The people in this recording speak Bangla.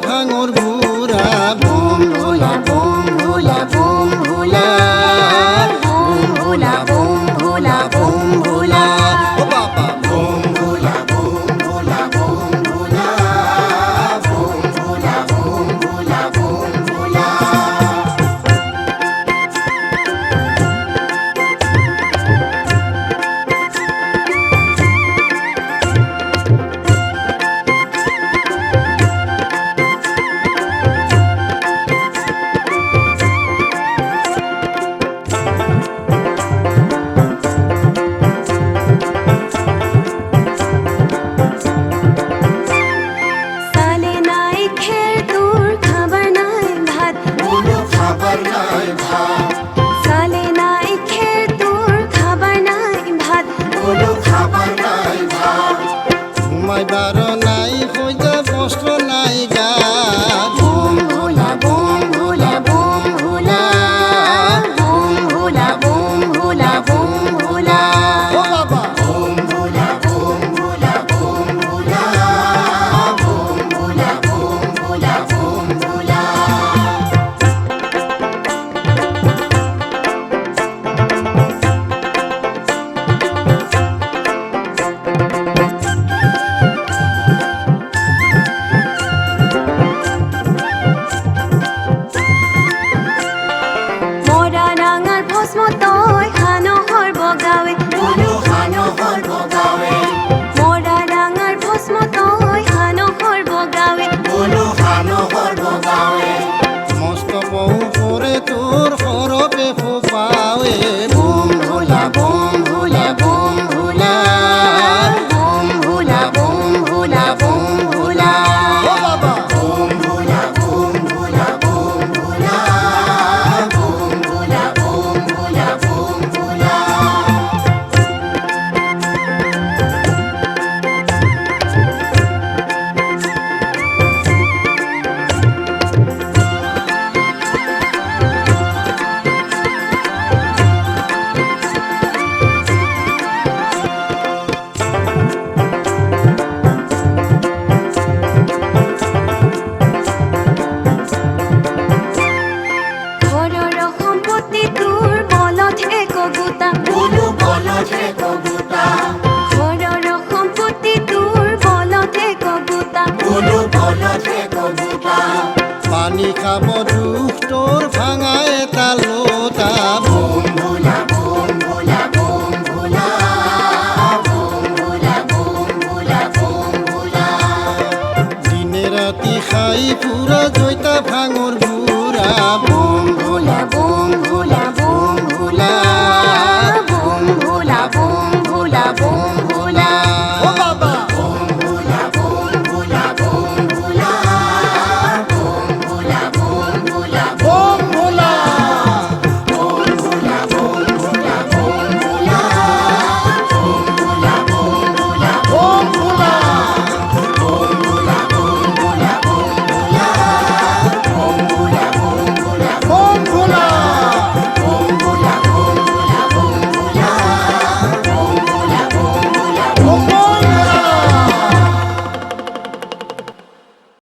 ভাঙর ভুরা বুম ভোলা বুম ভোলা বুম ভোলা বুম ভোলা বুম ভোলা বুম ভোলা ও বাবা বুম ভোলা বুম ভোলা বুম ভোলা বুম ভোলা বুম ভোলা বুম ভোলা বারো নাই হইতে কষ্ট নাই গা বুম ভোলা বুম ভোলা বুম ভোলা বুম ভোলা বুম ভোলা বুম ভোলা ও বাবা বুম ভোলা বুম ভোলা বুম ভোলা বুম ভোলা বুম ভোলা বুম ভোলা তোর হরপে ফুপাওয়ে বুম ভোলা বুম ভোলা বুম ভোলা বুম ভোলা বুম ভোলা বুম ভোলা ও বাবা বুম ভোলা বুম ভোলা বুম ভোলা বুম ভোলা বুম ভোলা বুম ভোলা পানি খাব দুখ তোর ভাঙায়